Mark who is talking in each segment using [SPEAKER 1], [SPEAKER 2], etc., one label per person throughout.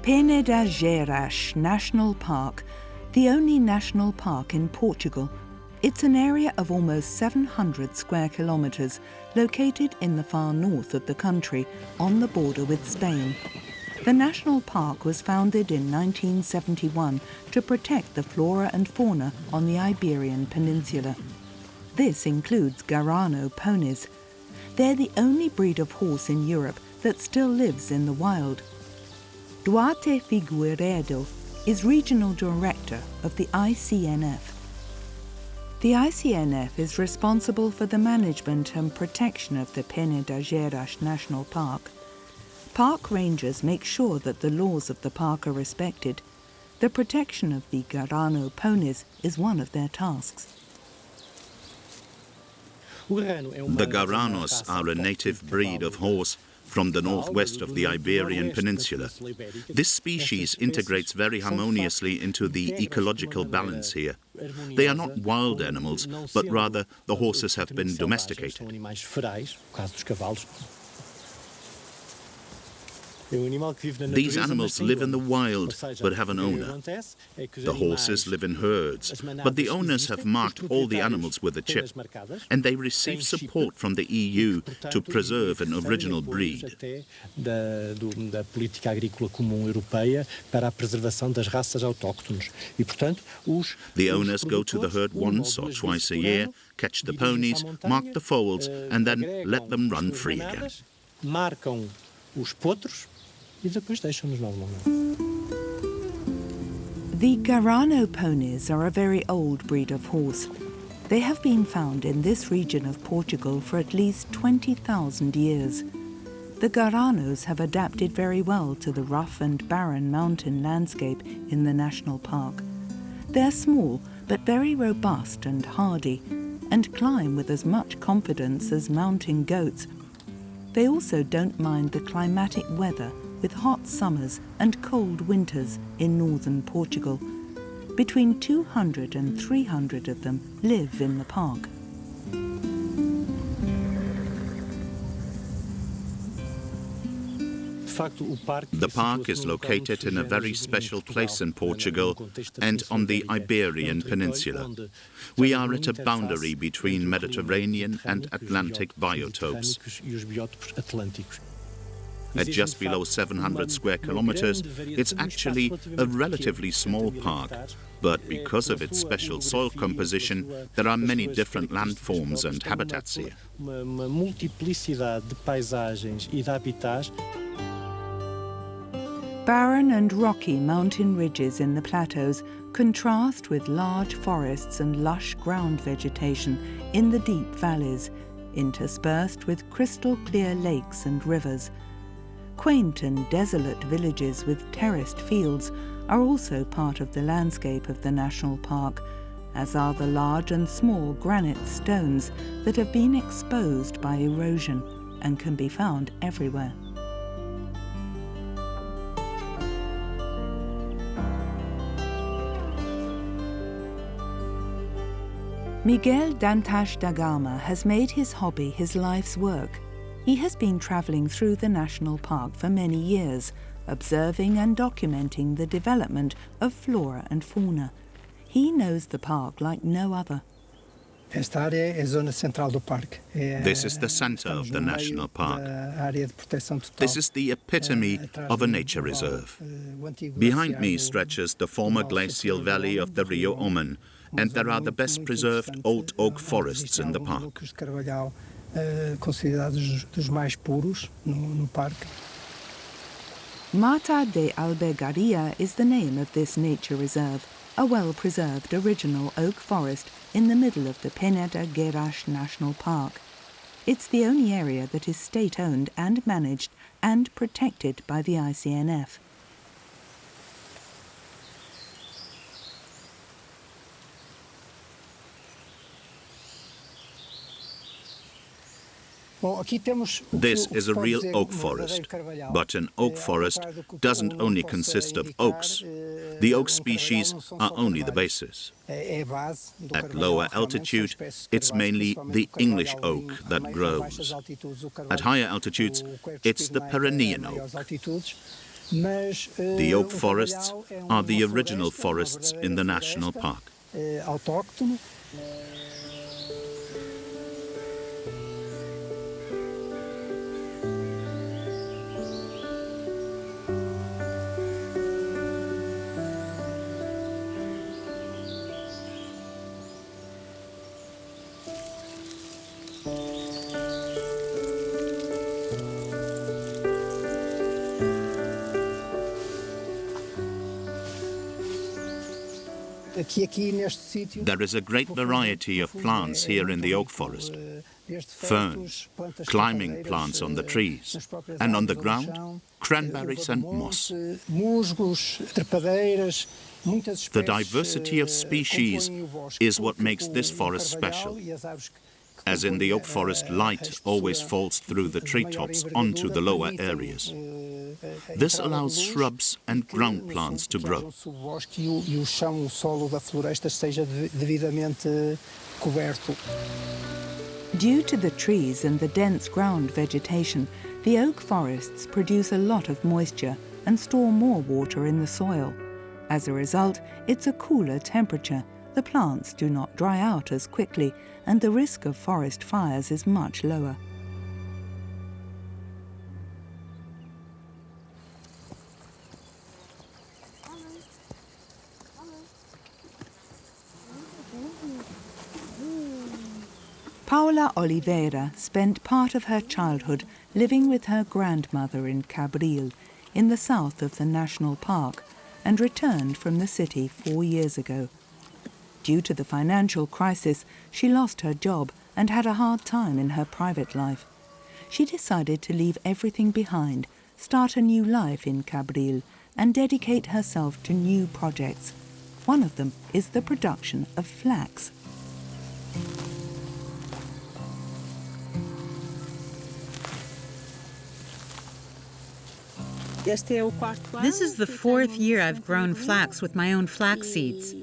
[SPEAKER 1] Peneda-Gerês National Park, the only national park in Portugal. It's an area of almost 700 square kilometres, located in the far north of the country, on the border with Spain. The national park was founded in 1971 to protect the flora and fauna on the Iberian Peninsula. This includes Garano ponies. They're the only breed of horse in Europe that still lives in the wild. Duarte Figueiredo is Regional Director of the ICNF. The ICNF is responsible for the management and protection of the Peneda-Gerês National Park. Park rangers make sure that the laws of the park are respected. The protection of the Garano ponies is one of their tasks.
[SPEAKER 2] The Garanos are a native breed of horse from the northwest of the Iberian Peninsula. This species integrates very harmoniously into the ecological balance here. They are not wild animals, but rather the horses have been domesticated. These animals live in the wild, but have an owner. The horses live in herds, but the owners have marked all the animals with a chip, and they receive support from the EU to preserve an original breed.
[SPEAKER 3] The
[SPEAKER 2] owners go to the herd once or twice a year, catch the ponies, mark the foals, and then let them run free again.
[SPEAKER 1] The Garano ponies are a very old breed of horse. They have been found in this region of Portugal for at least 20,000 years. The Garanos have adapted very well to the rough and barren mountain landscape in the national park. They're small but very robust and hardy, and climb with as much confidence as mountain goats. They also don't mind the climatic weather, with hot summers and cold winters in northern Portugal. Between 200 and 300 of them live in the park.
[SPEAKER 2] The park is located in a very special place in Portugal and on the Iberian Peninsula. We are at a boundary between Mediterranean and Atlantic biotopes. At just below 700 square kilometers, it's actually a relatively small park, but because of its special soil composition, there are many different landforms and habitats here.
[SPEAKER 1] Barren and rocky mountain ridges in the plateaus contrast with large forests and lush ground vegetation in the deep valleys, interspersed with crystal-clear lakes and rivers. Quaint and desolate villages with terraced fields are also part of the landscape of the national park, as are the large and small granite stones that have been exposed by erosion and can be found everywhere. Miguel Dantas da Gama has made his hobby his life's work. He has been travelling through the national park for many years, observing and documenting the development of flora and fauna. He knows the park like no other.
[SPEAKER 2] This is the centre of the national park. This is the epitome of a nature reserve. Behind me stretches the former glacial valley of the Rio Niemann, and there are the best preserved old oak forests in the park.
[SPEAKER 1] Mata de Albergaria is the name of this nature reserve, a well-preserved original oak forest in the middle of the Peneda-Gerês National Park. It's the only area that is state-owned and managed and protected by the ICNF.
[SPEAKER 2] This is a real oak forest, but an oak forest doesn't only consist of oaks. The oak species are only the basis. At lower altitude, it's mainly the English oak that grows. At higher altitudes, it's the Pyrenean oak. The oak forests are the original forests in the national park. There is a great variety of plants here in the oak forest. Ferns, climbing plants on the trees, and on the ground, cranberries and moss. The diversity of species is what makes this forest special. As in the oak forest, light always falls through the treetops onto the lower areas. This allows shrubs and ground plants to grow.
[SPEAKER 1] Due to the trees and the dense ground vegetation, the oak forests produce a lot of moisture and store more water in the soil. As a result, it's a cooler temperature. The plants do not dry out as quickly, and the risk of forest fires is much lower. Paula Oliveira spent part of her childhood living with her grandmother in Cabril, in the south of the national park, and returned from the city 4 years ago. Due to the financial crisis, she lost her job and had a hard time in her private life. She decided to leave everything behind, start a new life in Cabril, and dedicate herself to new projects. One of them is the production of flax.
[SPEAKER 3] This is the 4th year I've grown flax with my own flax seeds.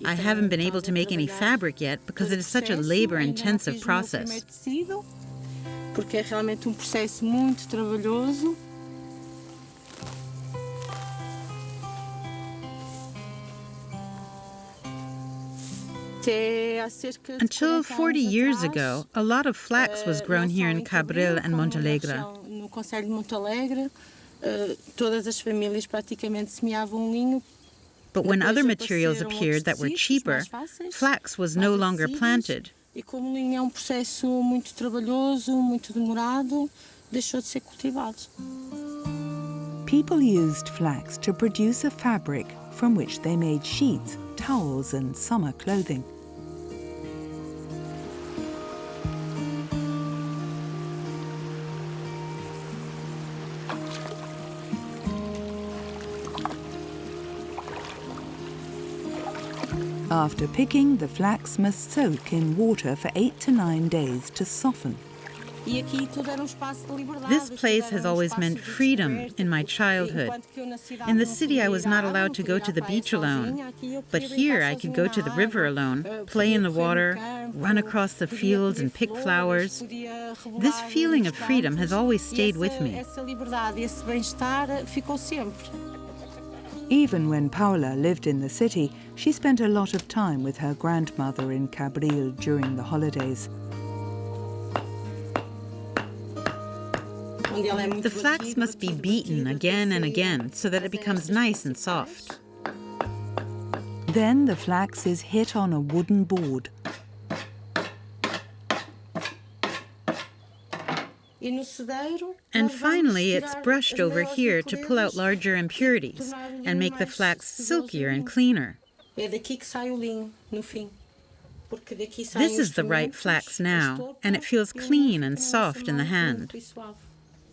[SPEAKER 3] I haven't been able to make any fabric yet because it is such a labor-intensive process. Until 40 years ago, a lot of flax was grown here in Cabril and Montalegre. But when other materials appeared that were cheaper, flax was no longer planted.
[SPEAKER 1] People used flax to produce a fabric from which they made sheets, towels, and summer clothing. After picking, the flax must soak in water for 8 to 9 days to soften.
[SPEAKER 3] This place has always meant freedom in my childhood. In the city, I was not allowed to go to the beach alone. But here, I could go to the river alone, play in the water, run across the fields and pick flowers. This feeling of freedom has always stayed with me.
[SPEAKER 1] Even when Paula lived in the city, she spent a lot of time with her grandmother in Cabril during the holidays.
[SPEAKER 3] The flax must be beaten again and again so that it becomes nice and soft.
[SPEAKER 1] Then the flax is hit on a wooden board.
[SPEAKER 3] And finally, it's brushed over here to pull out larger impurities and make the flax silkier and cleaner. This is the right flax now, and it feels clean and soft in the hand.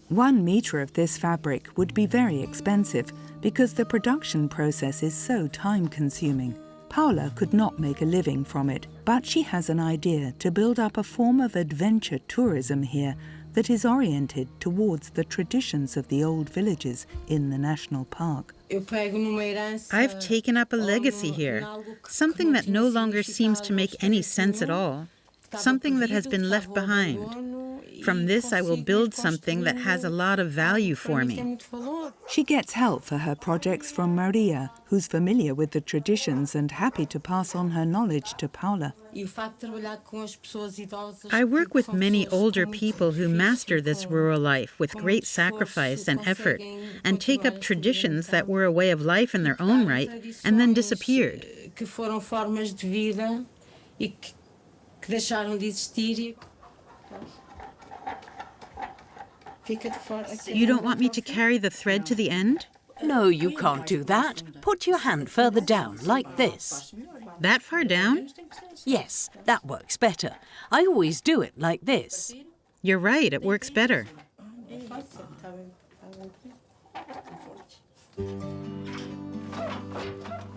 [SPEAKER 1] 1 meter of this fabric would be very expensive because the production process is so time-consuming. Paula could not make a living from it, but she has an idea to build up a form of adventure tourism here that is oriented towards the traditions of the old villages in the national park.
[SPEAKER 3] I've taken up a legacy here, something that no longer seems to make any sense at all. something that has been left behind. From this, I will build something that has a lot of value for me.
[SPEAKER 1] She gets help for her projects from Maria, who's familiar with the traditions and happy to pass on her knowledge to Paula.
[SPEAKER 3] I work with many older people who master this rural life with great sacrifice and effort and take up traditions that were a way of life in their own right and then disappeared. You don't want me to carry the thread to the end?
[SPEAKER 4] No, you can't do that. Put your hand further down, like this.
[SPEAKER 3] That far down?
[SPEAKER 4] Yes, that works better. I always do it like this.
[SPEAKER 3] You're right, it works better.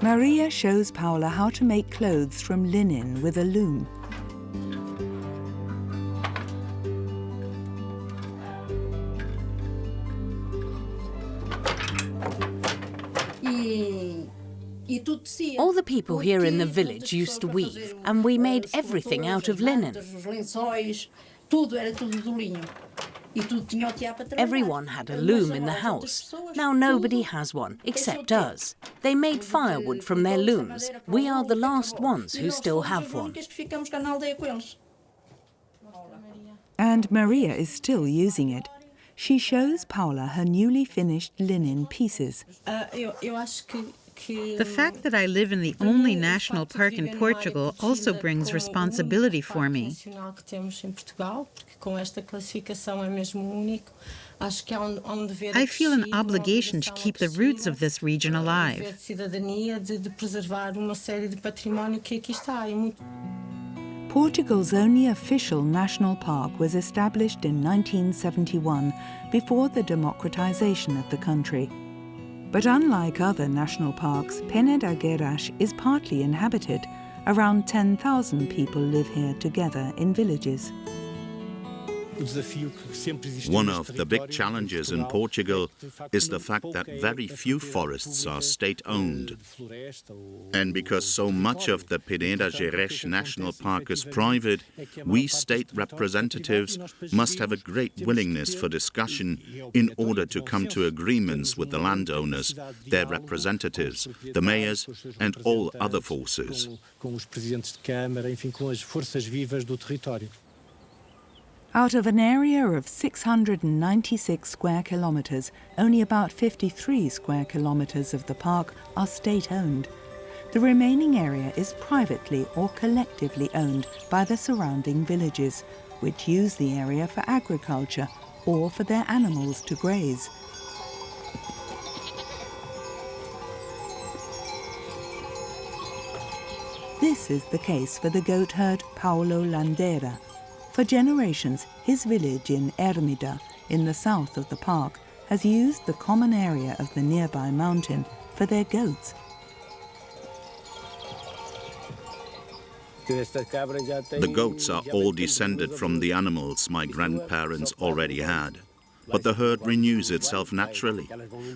[SPEAKER 1] Maria shows Paula how to make clothes from linen with a loom.
[SPEAKER 4] All the people here in the village used to weave, and we made everything out of linen. Everyone had a loom in the house. Now nobody has one, except us. They made firewood from their looms. We are the last ones who still have one.
[SPEAKER 1] And Maria is still using it. She shows Paula her newly finished linen pieces.
[SPEAKER 3] The fact that I live in the only national park in Portugal also brings responsibility for me. I feel an obligation to keep the roots of this region alive.
[SPEAKER 1] Portugal's only official national park was established in 1971 before the democratization of the country. But unlike other national parks, Peneda-Gerês is partly inhabited. Around 10,000 people live here together in villages.
[SPEAKER 2] One of the big challenges in Portugal is the fact that very few forests are state-owned. And because so much of the Peneda-Gerês National Park is private, we state representatives must have a great willingness for discussion in order to come to agreements with the landowners, their representatives, the mayors, and all other forces.
[SPEAKER 1] Out of an area of 696 square kilometres, only about 53 square kilometres of the park are state-owned. The remaining area is privately or collectively owned by the surrounding villages, which use the area for agriculture or for their animals to graze. This is the case for the goat herd Paulo Landeira. For generations, his village in Ermida, in the south of the park, has used the common area of the nearby mountain for their goats.
[SPEAKER 2] The goats are all descended from the animals my grandparents already had. But the herd renews itself naturally.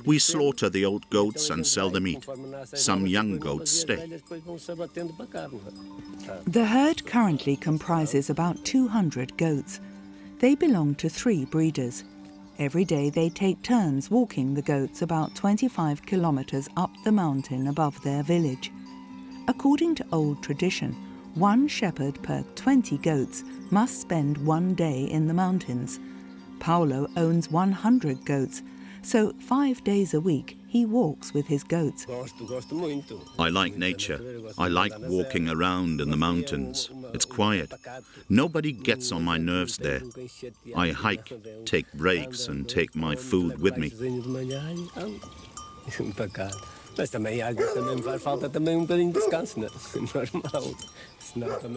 [SPEAKER 2] We slaughter the old goats and sell the meat. Some young goats stay.
[SPEAKER 1] The herd currently comprises about 200 goats. They belong to 3 breeders. Every day they take turns walking the goats about 25 kilometres up the mountain above their village. According to old tradition, 1 shepherd per 20 goats must spend 1 day in the mountains. Paulo owns 100 goats, so 5 days a week he walks with his goats.
[SPEAKER 2] I like nature. I like walking around in the mountains. It's quiet. Nobody gets on my nerves there. I hike, take breaks, and take my food with me.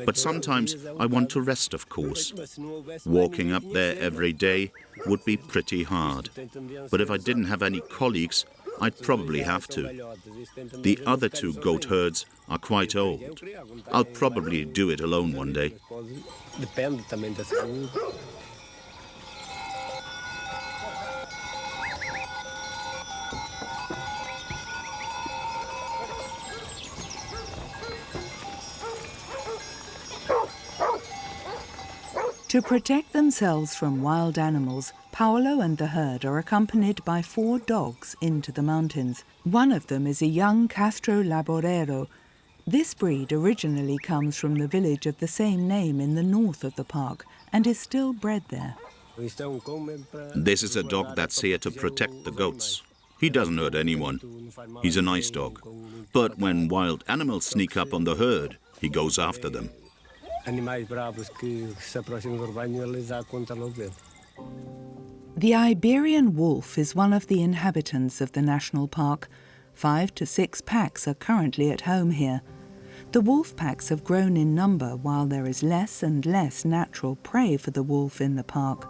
[SPEAKER 2] But sometimes I want to rest, of course. Walking up there every day would be pretty hard. But if I didn't have any colleagues, I'd probably have to. The other 2 goat herds are quite old. I'll probably do it alone one day.
[SPEAKER 1] To protect themselves from wild animals, Paolo and the herd are accompanied by 4 dogs into the mountains. One of them is a young Castro Laborero. This breed originally comes from the village of the same name in the north of the park and is still bred there.
[SPEAKER 2] This is a dog that's here to protect the goats. He doesn't hurt anyone. He's a nice dog. But when wild animals sneak up on the herd, he goes after them.
[SPEAKER 1] The Iberian wolf is one of the inhabitants of the national park. 5 to 6 packs are currently at home here. The wolf packs have grown in number while there is less and less natural prey for the wolf in the park.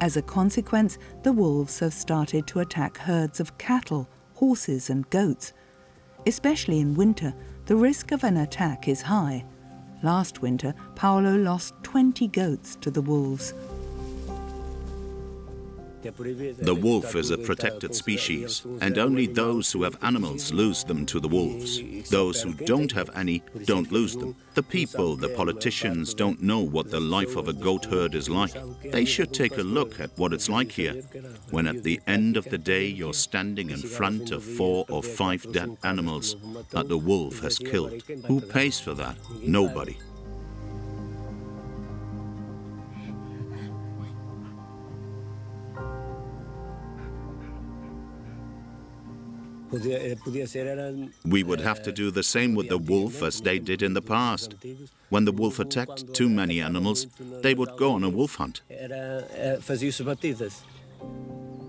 [SPEAKER 1] As a consequence, the wolves have started to attack herds of cattle, horses and goats. Especially in winter, the risk of an attack is high. Last winter, Paolo lost 20 goats to the wolves.
[SPEAKER 2] The wolf is a protected species, and only those who have animals lose them to the wolves. Those who don't have any don't lose them. The people, the politicians, don't know what the life of a goat herd is like. They should take a look at what it's like here, when at the end of the day you're standing in front of 4 or 5 dead animals that the wolf has killed. Who pays for that? Nobody. We would have to do the same with the wolf as they did in the past. When the wolf attacked too many animals, they would go on a wolf hunt.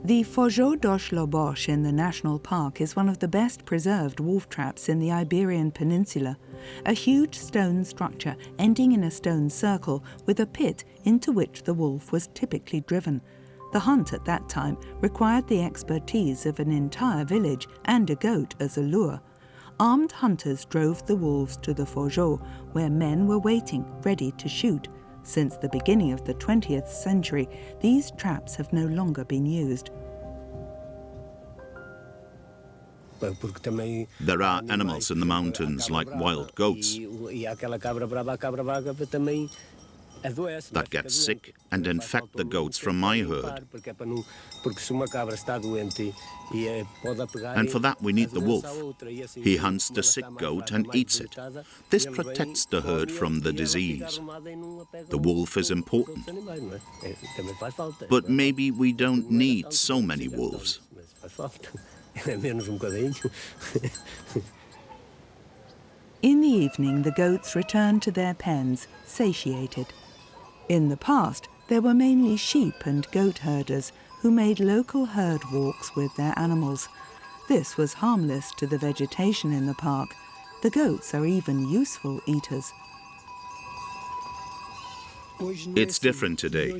[SPEAKER 1] The Fojo dos Lobos in the national park is one of the best preserved wolf traps in the Iberian Peninsula, a huge stone structure ending in a stone circle with a pit into which the wolf was typically driven. The hunt at that time required the expertise of an entire village and a goat as a lure. Armed hunters drove the wolves to the Fojo, where men were waiting, ready to shoot. Since the beginning of the 20th century, these traps have no longer been used.
[SPEAKER 2] There are animals in the mountains like wild goats that get sick and infect the goats from my herd. And for that we need the wolf. He hunts the sick goat and eats it. This protects the herd from the disease. The wolf is important. But maybe we don't need so many wolves.
[SPEAKER 1] In the evening, the goats return to their pens, satiated. In the past, there were mainly sheep and goat herders who made local herd walks with their animals. This was harmless to the vegetation in the park. The goats are even useful eaters.
[SPEAKER 2] It's different today.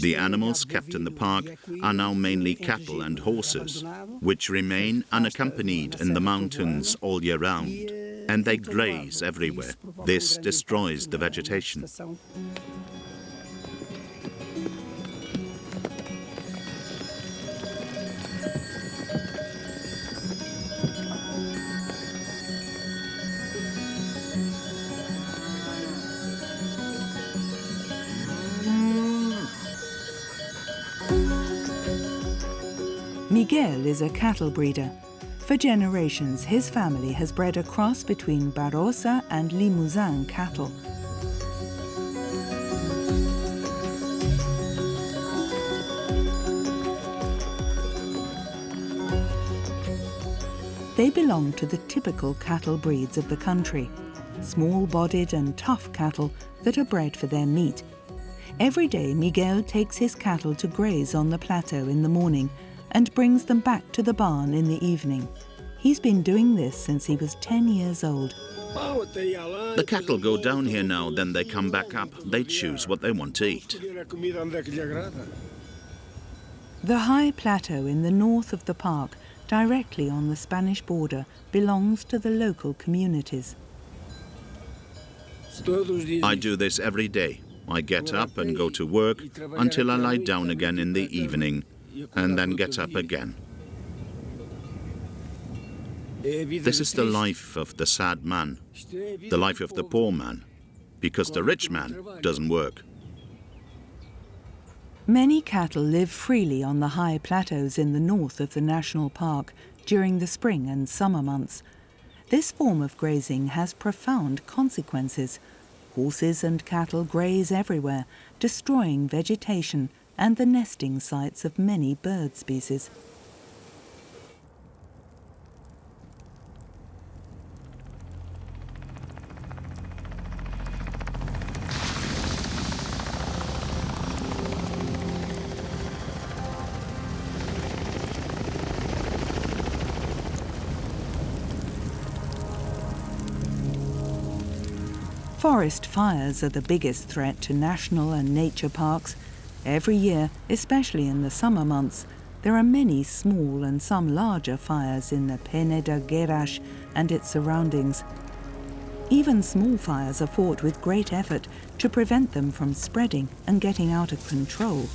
[SPEAKER 2] The animals kept in the park are now mainly cattle and horses, which remain unaccompanied in the mountains all year round, and they graze everywhere. This destroys the vegetation.
[SPEAKER 1] Miguel is a cattle breeder. For generations, his family has bred a cross between Barossa and Limousin cattle. They belong to the typical cattle breeds of the country, small-bodied and tough cattle that are bred for their meat. Every day, Miguel takes his cattle to graze on the plateau in the morning and brings them back to the barn in the evening. He's been doing this since he was 10 years old.
[SPEAKER 2] The cattle go down here now, then they come back up. They choose what they want to eat.
[SPEAKER 1] The high plateau in the north of the park, directly on the Spanish border, belongs to the local communities.
[SPEAKER 2] I do this every day. I get up and go to work until I lie down again in the evening, and then get up again. This is the life of the sad man, the life of the poor man, because the rich man doesn't work.
[SPEAKER 1] Many cattle live freely on the high plateaus in the north of the national park during the spring and summer months. This form of grazing has profound consequences. Horses and cattle graze everywhere, destroying vegetation and the nesting sites of many bird species. Forest fires are the biggest threat to national and nature parks. Every year, especially in the summer months, there are many small and some larger fires in the Peneda-Gerês and its surroundings. Even small fires are fought with great effort to prevent them from spreading and getting out of control.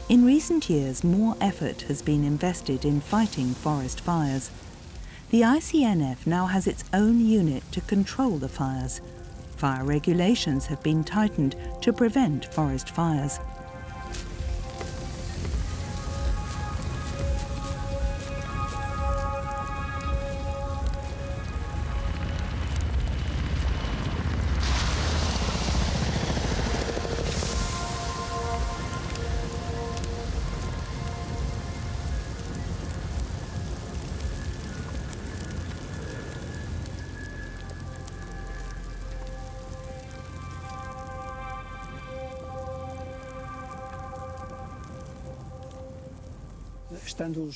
[SPEAKER 1] In recent years, more effort has been invested in fighting forest fires. The ICNF now has its own unit to control the fires. Fire regulations have been tightened to prevent forest fires.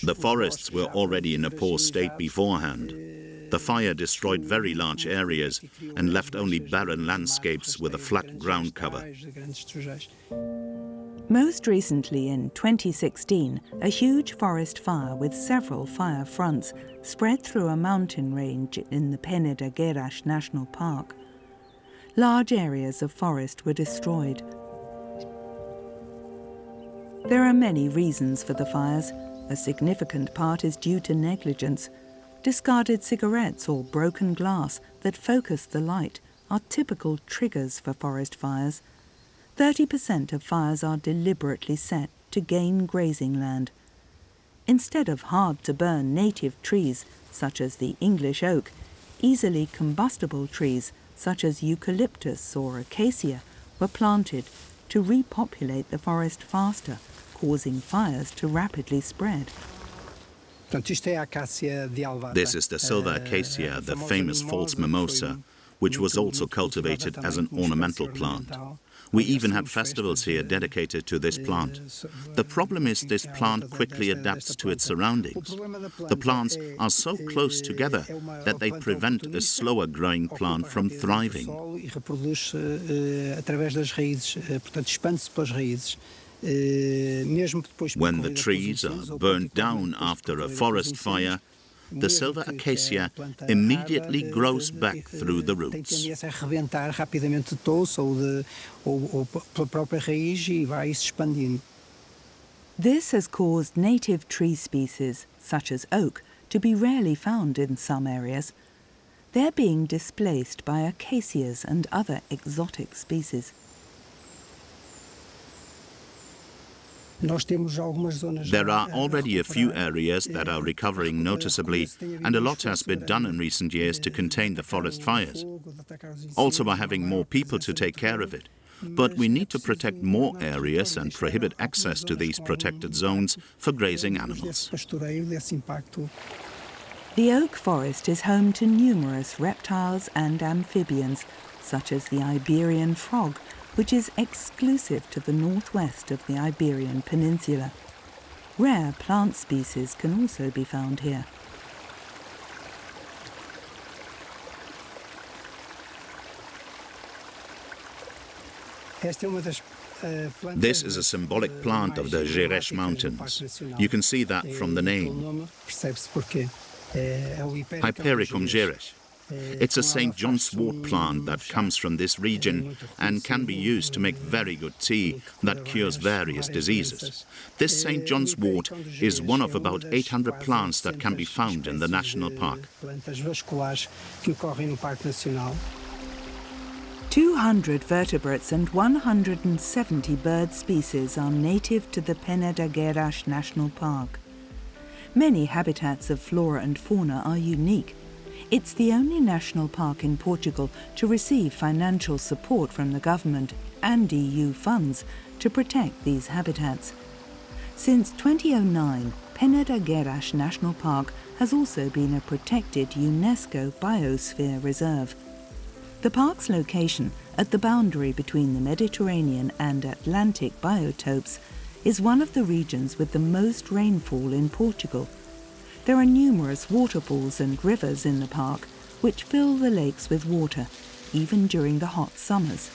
[SPEAKER 2] The forests were already in a poor state beforehand. The fire destroyed very large areas and left only barren landscapes with a flat ground cover.
[SPEAKER 1] Most recently, in 2016, a huge forest fire with several fire fronts spread through a mountain range in the Peneda-Gerês National Park. Large areas of forest were destroyed. There are many reasons for the fires. A significant part is due to negligence. Discarded cigarettes or broken glass that focus the light are typical triggers for forest fires. 30% of fires are deliberately set to gain grazing land. Instead of hard-to-burn native trees, such as the English oak, easily combustible trees, such as eucalyptus or acacia, were planted to repopulate the forest faster, causing fires to rapidly spread.
[SPEAKER 2] This is the silver acacia, the famous false mimosa, which was also cultivated as an ornamental plant. We even had festivals here dedicated to this plant. The problem is this plant quickly adapts to its surroundings. The plants are so close together that they prevent a slower growing plant from thriving. When the trees are burnt down after a forest fire, the silver acacia immediately grows back through the roots.
[SPEAKER 1] This has caused native tree species, such as oak, to be rarely found in some areas. They're being displaced by acacias and other exotic species.
[SPEAKER 2] There are already a few areas that are recovering noticeably, and a lot has been done in recent years to contain the forest fires. Also by having more people to take care of it. But we need to protect more areas and prohibit access to these protected zones for grazing animals.
[SPEAKER 1] The oak forest is home to numerous reptiles and amphibians, such as the Iberian frog, which is exclusive to the northwest of the Iberian Peninsula. Rare plant species can also be found here.
[SPEAKER 2] This is a symbolic plant of the Gerês Mountains. You can see that from the name. Hypericum Gerês. It's a St. John's wort plant that comes from this region and can be used to make very good tea that cures various diseases. This St. John's wort is one of about 800 plants that can be found in the national park.
[SPEAKER 1] 200 vertebrates and 170 bird species are native to the Peneda-Gerês National Park. Many habitats of flora and fauna are unique. It's the only national park in Portugal to receive financial support from the government and EU funds to protect these habitats. Since 2009, Peneda-Gerês National Park has also been a protected UNESCO biosphere reserve. The park's location, at the boundary between the Mediterranean and Atlantic biotopes, is one of the regions with the most rainfall in Portugal. There are numerous waterfalls and rivers in the park, which fill the lakes with water, even during the hot summers.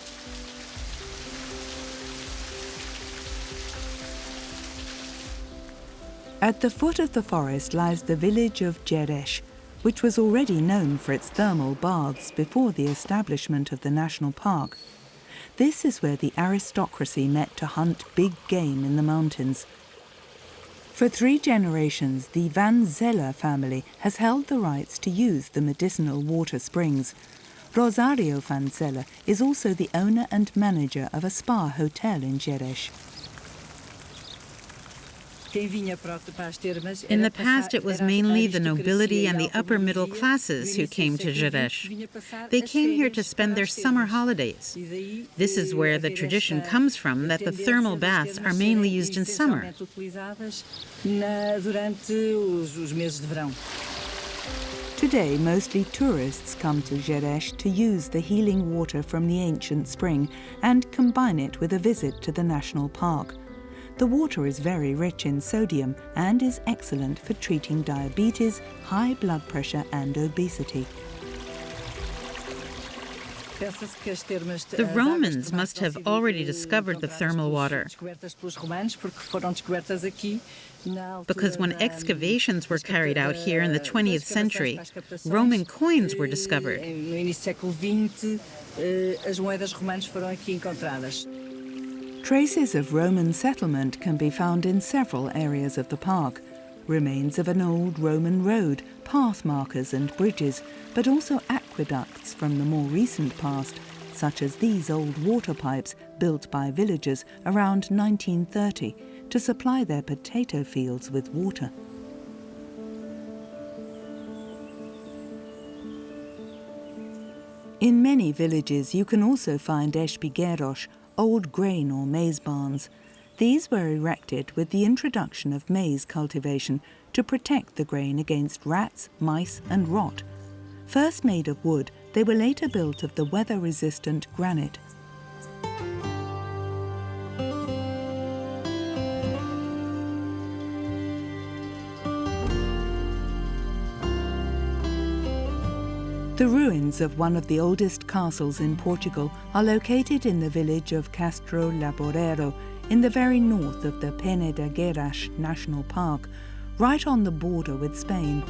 [SPEAKER 1] At the foot of the forest lies the village of Gerês, which was already known for its thermal baths before the establishment of the national park. This is where the aristocracy met to hunt big game in the mountains. For 3 generations, the Van Zeller family has held the rights to use the medicinal water springs. Rosario Van Zeller is also the owner and manager of a spa hotel in Gerês.
[SPEAKER 3] In the past, it was mainly the nobility and the upper middle classes who came to Gerês. They came here to spend their summer holidays. This is where the tradition comes from that the thermal baths are mainly used in summer.
[SPEAKER 1] Today, mostly tourists come to Gerês to use the healing water from the ancient spring and combine it with a visit to the national park. The water is very rich in sodium and is excellent for treating diabetes, high blood pressure and obesity.
[SPEAKER 3] The Romans must have already discovered the thermal water, because when excavations were carried out here in the 20th century, Roman coins were discovered.
[SPEAKER 1] Traces of Roman settlement can be found in several areas of the park. Remains of an old Roman road, path markers and bridges, but also aqueducts from the more recent past, such as these old water pipes built by villagers around 1930 to supply their potato fields with water. In many villages you can also find espigueiros, old grain or maize barns. These were erected with the introduction of maize cultivation to protect the grain against rats, mice and rot. First made of wood, they were later built of the weather-resistant granite. The ruins of one of the oldest castles in Portugal are located in the village of Castro Laboreiro, in the very north of the Peneda-Gerês National Park, right on the border with Spain.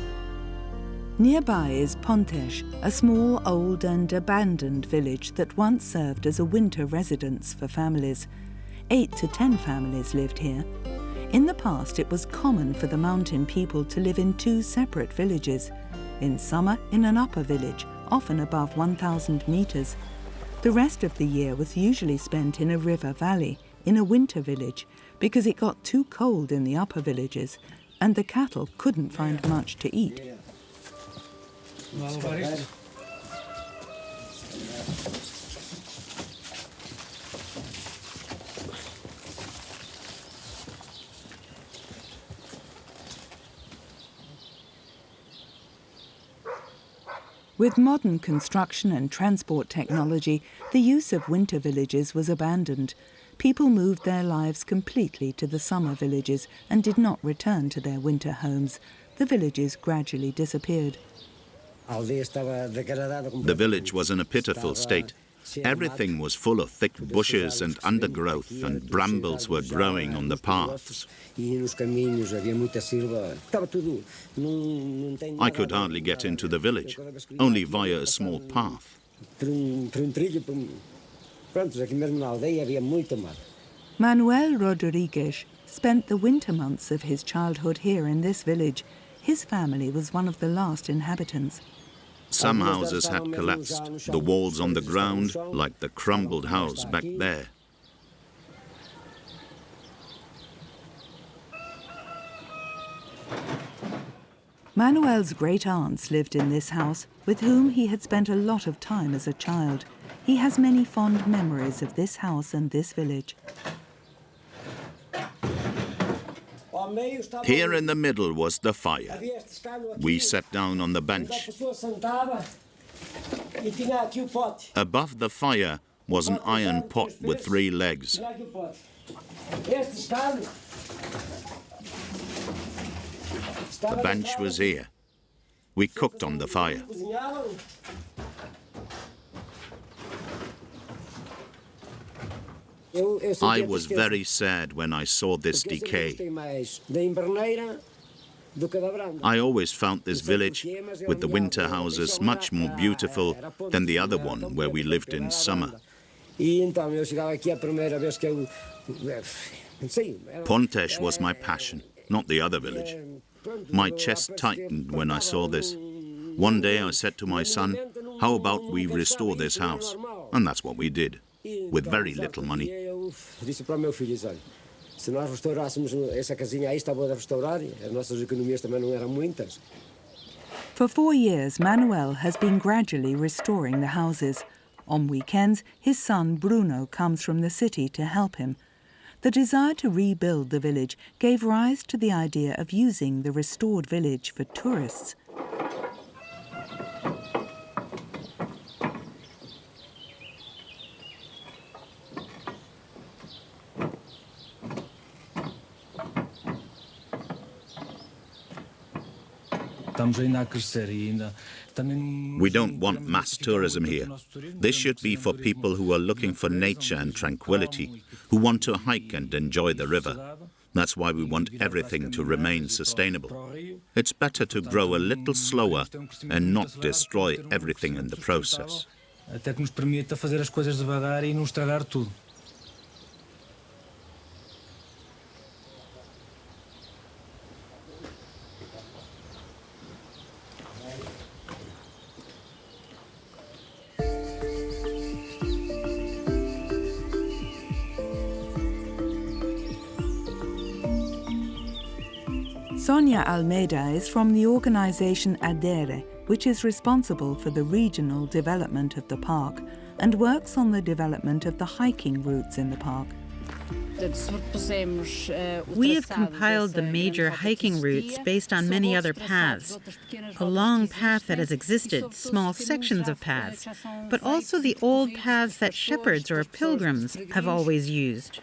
[SPEAKER 1] Nearby is Pontes, a small, old and abandoned village that once served as a winter residence for families. 8 to 10 families lived here. In the past, it was common for the mountain people to live in 2 separate villages. In summer, in an upper village, often above 1,000 meters. The rest of the year was usually spent in a river valley, in a winter village, because it got too cold in the upper villages and the cattle couldn't find much to eat. With modern construction and transport technology, the use of winter villages was abandoned. People moved their lives completely to the summer villages and did not return to their winter homes. The villages gradually disappeared.
[SPEAKER 2] The village was in a pitiful state. Everything was full of thick bushes and undergrowth, and brambles were growing on the paths. I could hardly get into the village, only via a small path.
[SPEAKER 1] Manuel Rodrigues spent the winter months of his childhood here in this village. His family was one of the last inhabitants.
[SPEAKER 2] Some houses had collapsed, the walls on the ground, like the crumbled house back there.
[SPEAKER 1] Manuel's great-aunts lived in this house, with whom he had spent a lot of time as a child. He has many fond memories of this house and this village.
[SPEAKER 2] Here in the middle was the fire. We sat down on the bench. Above the fire was an iron pot with 3 legs. The bench was here. We cooked on the fire. I was very sad when I saw this decay. I always found this village with the winter houses much more beautiful than the other one where we lived in summer. Pontes was my passion, not the other village. My chest tightened when I saw this. One day I said to my son, how about we restore this house? And that's what we did, with very little money.
[SPEAKER 1] For 4 years, Manuel has been gradually restoring the houses. On weekends, his son Bruno comes from the city to help him. The desire to rebuild the village gave rise to the idea of using the restored village for tourists.
[SPEAKER 2] We don't want mass tourism here. This should be for people who are looking for nature and tranquility, who want to hike and enjoy the river. That's why we want everything to remain sustainable. It's better to grow a little slower and not destroy everything in the process.
[SPEAKER 5] Até que nos permita fazer as coisas devagar e não estragar tudo.
[SPEAKER 1] Sonia Almeida is from the organisation ADERE, which is responsible for the regional development of the park and works on the development of the hiking routes in the park.
[SPEAKER 3] We have compiled the major hiking routes based on many other paths. A long path that has existed, small sections of paths, but also the old paths that shepherds or pilgrims have always used.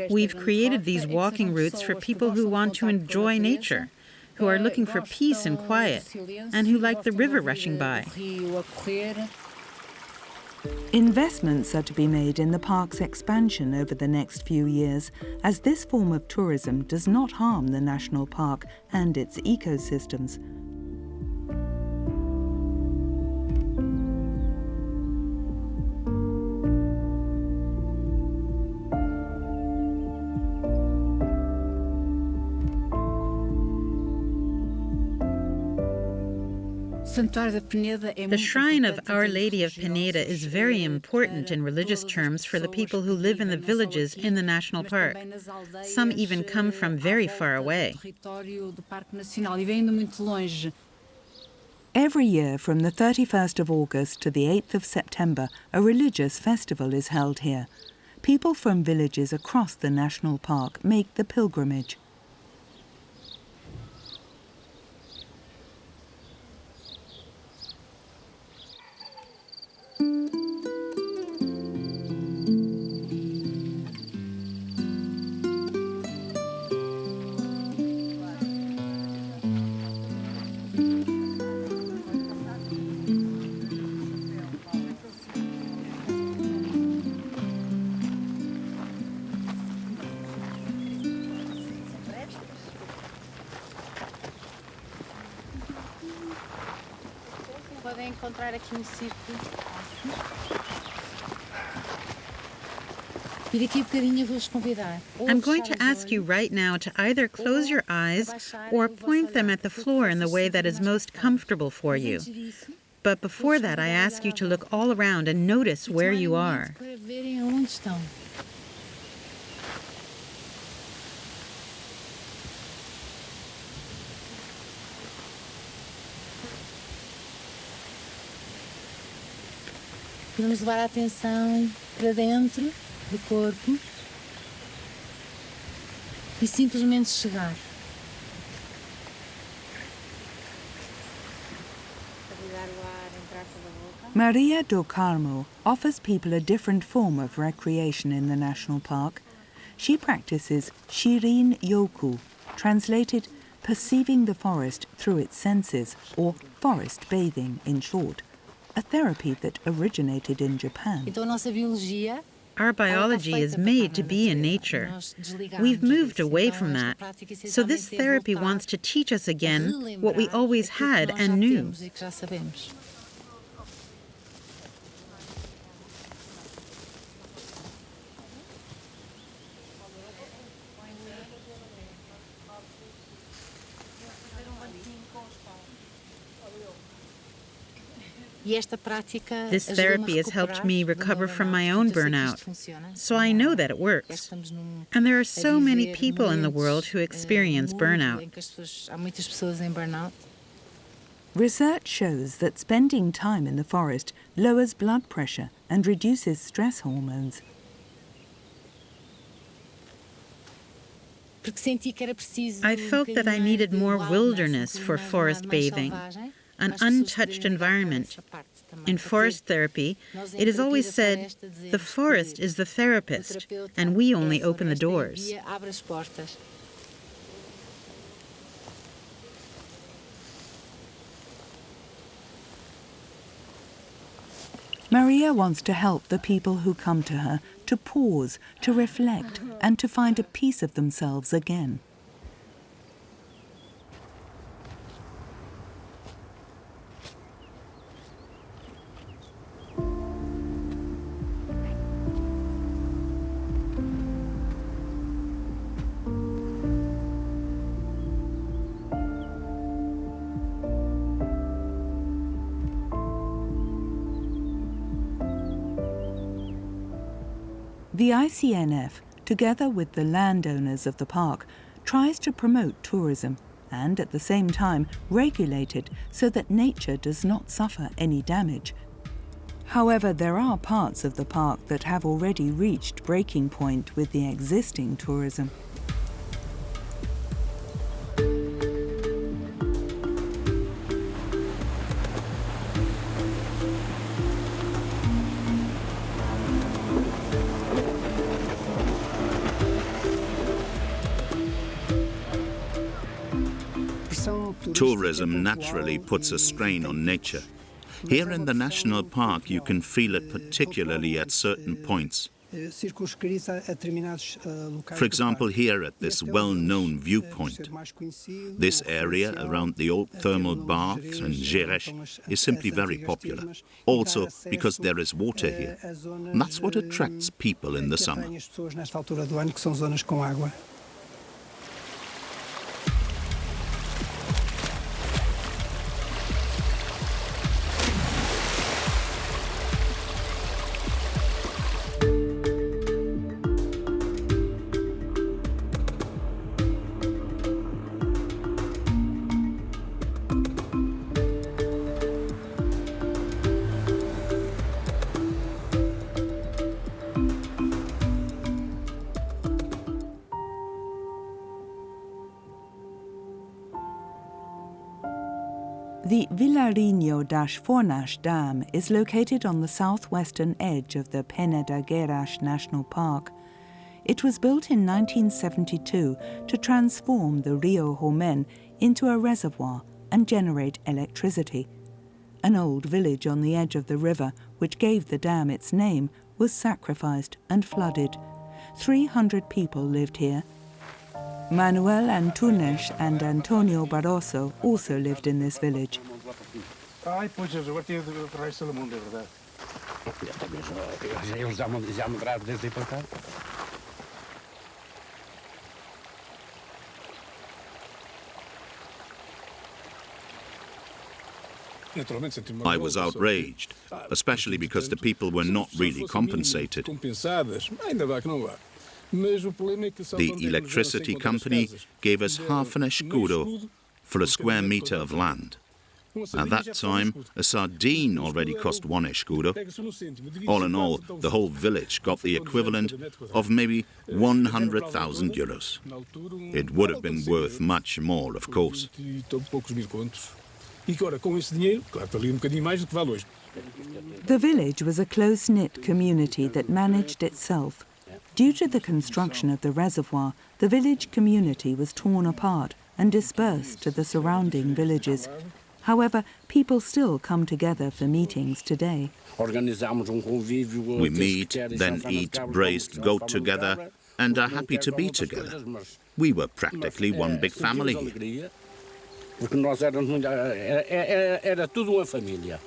[SPEAKER 3] We've created these walking routes for people who want to enjoy nature, who are looking for peace and quiet, and who like the river rushing by.
[SPEAKER 1] Investments are to be made in the park's expansion over the next few years, as this form of tourism does not harm the national park and its ecosystems.
[SPEAKER 3] The shrine of Our Lady of Peneda is very important in religious terms for the people who live in the villages in the national park. Some even come from very far away.
[SPEAKER 1] Every year, from the 31st of August to the 8th of September, a religious festival is held here. People from villages across the national park make the pilgrimage.
[SPEAKER 6] Podem encontrar aqui um círculo.
[SPEAKER 3] I'm going to ask you right now to either close your eyes or point them at the floor in the way that is most comfortable for you. But before that, I ask you to look all around and notice where you are.
[SPEAKER 6] Podemos levar a atenção para dentro do corpo e simplesmente chegar.
[SPEAKER 1] Maria do Carmo offers people a different form of recreation in the national park. She practices Shirin Yoku, translated perceiving the forest through its senses, or forest bathing in short, a therapy that originated in Japan.
[SPEAKER 3] Our biology is made to be in nature. We've moved away from that. So this therapy wants to teach us again what we always had and knew. This therapy has helped me recover from my own burnout, so I know that it works. And there are so many people in the world who experience burnout.
[SPEAKER 1] Research shows that spending time in the forest lowers blood pressure and reduces stress hormones.
[SPEAKER 3] I felt that I needed more wilderness for forest bathing, an untouched environment. In forest therapy, it is always said, the forest is the therapist, and we only open the doors.
[SPEAKER 1] Maria wants to help the people who come to her to pause, to reflect, and to find a piece of themselves again. The ICNF, together with the landowners of the park, tries to promote tourism and at the same time regulate it so that nature does not suffer any damage. However, there are parts of the park that have already reached breaking point with the existing tourism.
[SPEAKER 2] Tourism naturally puts a strain on nature. Here in the national park, you can feel it particularly at certain points. For example, here at this well-known viewpoint. This area around the old thermal bath and Gerês is simply very popular, also because there is water here. And that's what attracts people in the summer.
[SPEAKER 1] The Vilarinho das Fornas Dam is located on the southwestern edge of the Peneda-Gerês National Park. It was built in 1972 to transform the Rio Niemann into a reservoir and generate electricity. An old village on the edge of the river, which gave the dam its name, was sacrificed and flooded. 300 people lived here. Manuel Antunes and Antonio Barroso also lived in this village.
[SPEAKER 7] Eles já mudaram desde aí para cá.
[SPEAKER 2] I was outraged, especially because the people were not really compensated. The electricity company gave us half an escudo for a square metre of land. At that time, a sardine already cost 1 escudo. All in all, the whole village got the equivalent of maybe 100,000 euros. It would have been worth much more, of course.
[SPEAKER 1] The village was a close-knit community that managed itself. Due to the construction of the reservoir, the village community was torn apart and dispersed to the surrounding villages. However, people still come together for meetings today.
[SPEAKER 2] We meet, then eat braised goat together, and are happy to be together. We were practically one big family here.
[SPEAKER 7] Era tudo uma família.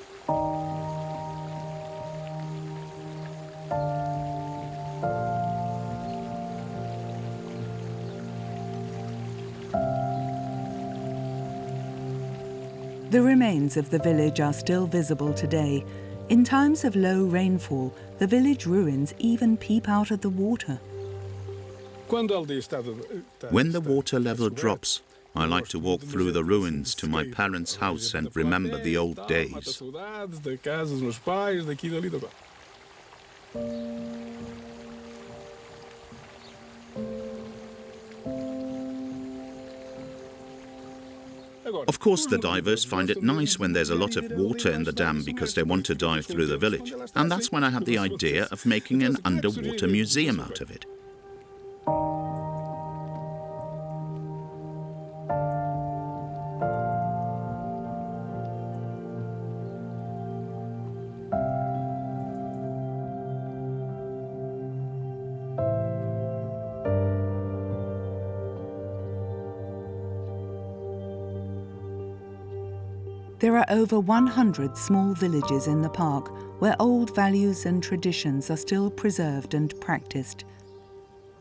[SPEAKER 1] The remains of the village are still visible today. In times of low rainfall, the village ruins even peep out of the water.
[SPEAKER 2] When the water level drops, I like to walk through the ruins to my parents' house and remember the old days. Of course, the divers find it nice when there's a lot of water in the dam because they want to dive through the village. And that's when I had the idea of making an underwater museum out of it.
[SPEAKER 1] There are over 100 small villages in the park where old values and traditions are still preserved and practiced.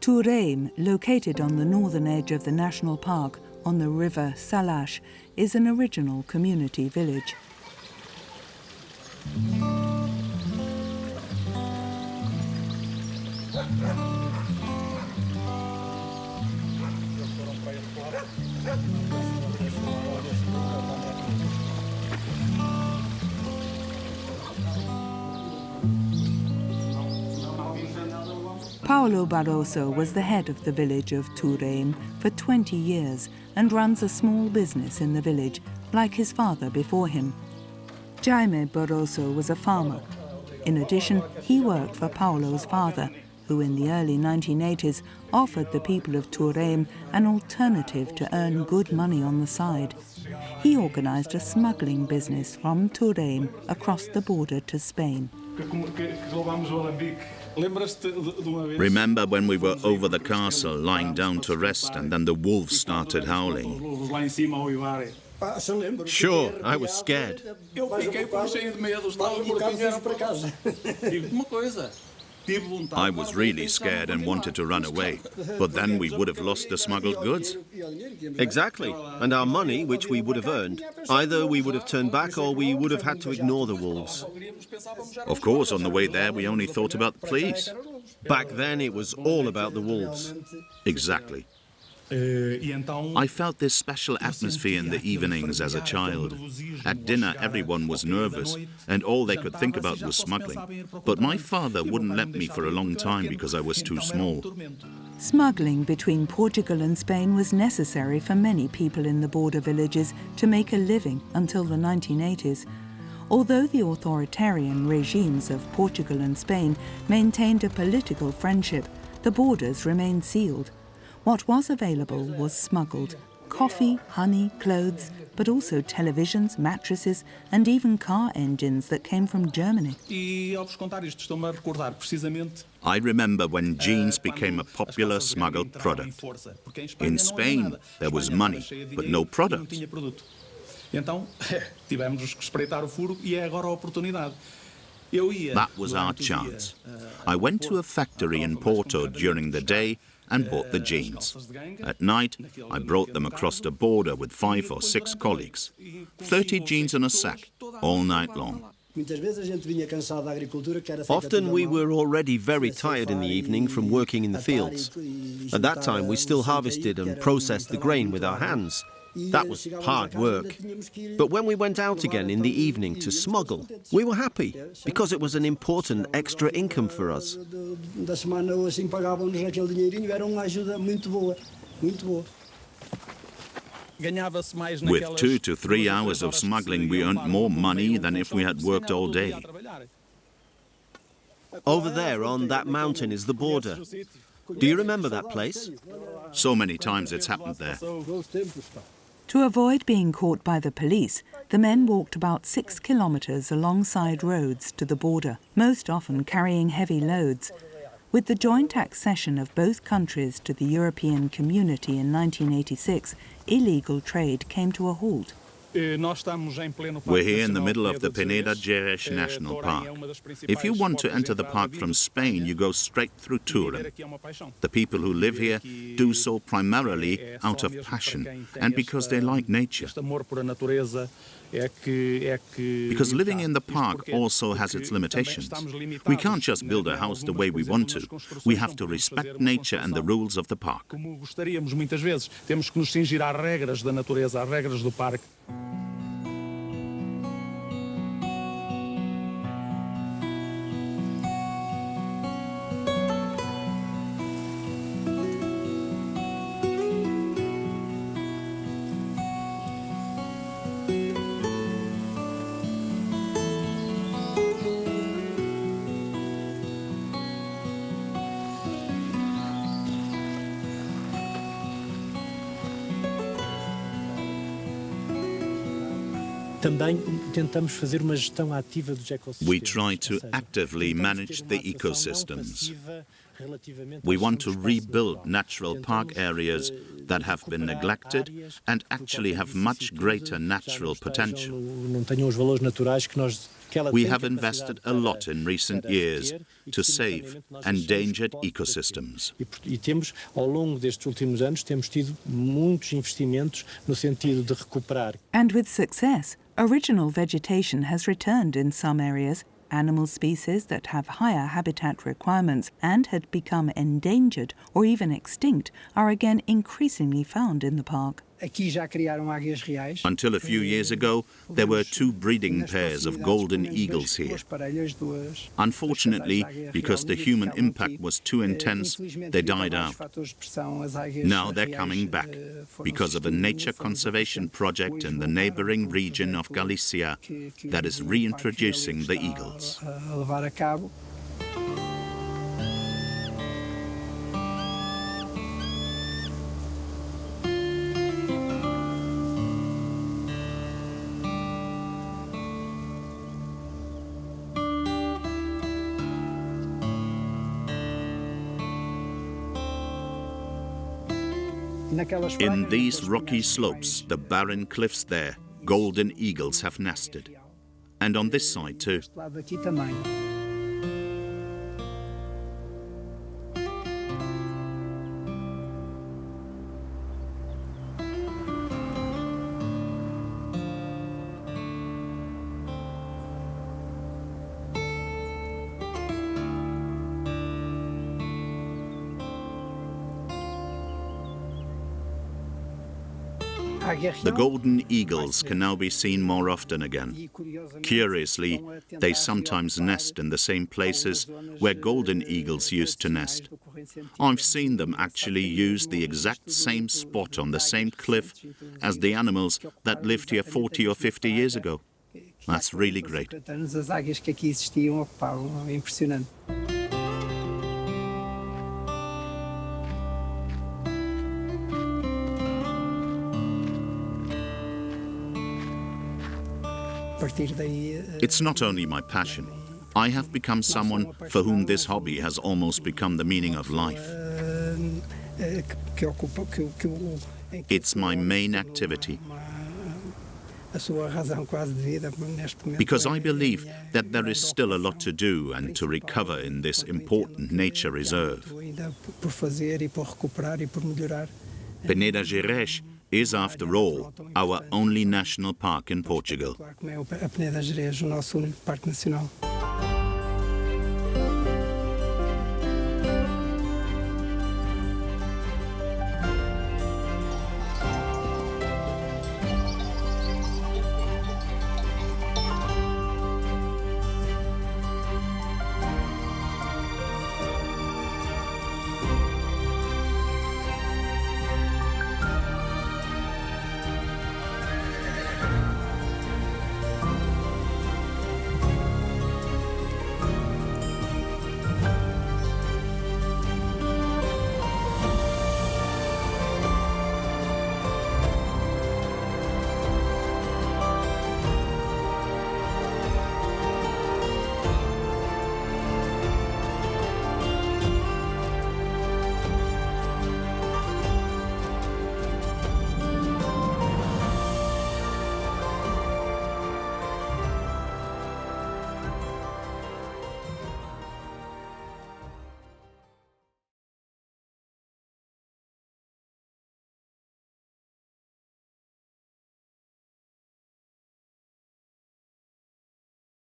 [SPEAKER 1] Touraine, located on the northern edge of the national park on the river Salash, is an original community village. Paulo Barroso was the head of the village of Touraine for 20 years and runs a small business in the village, like his father before him. Jaime Barroso was a farmer. In addition, he worked for Paulo's father, who in the early 1980s offered the people of Touraine an alternative to earn good money on the side. He organized a smuggling business from Touraine across the border to Spain.
[SPEAKER 2] Remember when we were over the castle, lying down to rest, and then the wolves started howling?
[SPEAKER 8] Sure, I was scared.
[SPEAKER 2] I was really scared and wanted to run away, but then we would have lost the smuggled goods.
[SPEAKER 8] Exactly, and our money, which we would have earned. Either we would have turned back or we would have had to ignore the wolves.
[SPEAKER 2] Of course, on the way there, we only thought about the police.
[SPEAKER 8] Back then, it was all about the wolves.
[SPEAKER 2] Exactly. I felt this special atmosphere in the evenings as a child. At dinner, everyone was nervous, and all they could think about was smuggling. But my father wouldn't let me for a long time because I was too small.
[SPEAKER 1] Smuggling between Portugal and Spain was necessary for many people in the border villages to make a living until the 1980s. Although the authoritarian regimes of Portugal and Spain maintained a political friendship, the borders remained sealed. What was available was smuggled: coffee, honey, clothes, but also televisions, mattresses, and even car engines that came from Germany.
[SPEAKER 2] I remember when jeans became a popular smuggled product. In Spain, there was money, but no product. That was our chance. I went to a factory in Porto during the day and bought the jeans. At night, I brought them across the border with 5 or 6 colleagues. 30 jeans in a sack, all night long.
[SPEAKER 8] Often we were already very tired in the evening from working in the fields. At that time, we still harvested and processed the grain with our hands. That was hard work. But when we went out again in the evening to smuggle, we were happy because it was an important extra income for us.
[SPEAKER 2] With 2 to 3 hours of smuggling, we earned more money than if we had worked all day.
[SPEAKER 8] Over there on that mountain is the border. Do you remember that place?
[SPEAKER 2] So many times it's happened there.
[SPEAKER 1] To avoid being caught by the police, the men walked about 6 kilometres alongside roads to the border, most often carrying heavy loads. With the joint accession of both countries to the European Community in 1986, illegal trade came to a halt.
[SPEAKER 2] We're here in the middle of the Peneda-Gerês National Park. If you want to enter the park from Spain, you go straight through Turin. The people who live here do so primarily out of passion and because they like nature. Because living in the park also has its limitations. We can't just build a house the way we want to. We have to respect nature and the rules of the park. We try to actively manage the ecosystems. We want to rebuild natural park areas that have been neglected and actually have much greater natural potential. We have invested a lot in recent years to save endangered ecosystems.
[SPEAKER 1] And with success, original vegetation has returned in some areas. Animal species that have higher habitat requirements and had become endangered or even extinct are again increasingly found in the park.
[SPEAKER 2] Until a few years ago, there were 2 breeding pairs of golden eagles here. Unfortunately, because the human impact was too intense, they died out. Now they're coming back because of a nature conservation project in the neighboring region of Galicia that is reintroducing the eagles. In these rocky slopes, the barren cliffs there, golden eagles have nested. And on this side too. The golden eagles can now be seen more often again. Curiously, they sometimes nest in the same places where golden eagles used to nest. I've seen them actually use the exact same spot on the same cliff as the animals that lived here 40 or 50 years ago. That's really great. It's not only my passion. I have become someone for whom this hobby has almost become the meaning of life. It's my main activity. Because I believe that there is still a lot to do and to recover in this important nature reserve. Peneda-Gerês is, after all, our only national park in Portugal.
[SPEAKER 9] Peneda-Gerês, o nosso único parque nacional.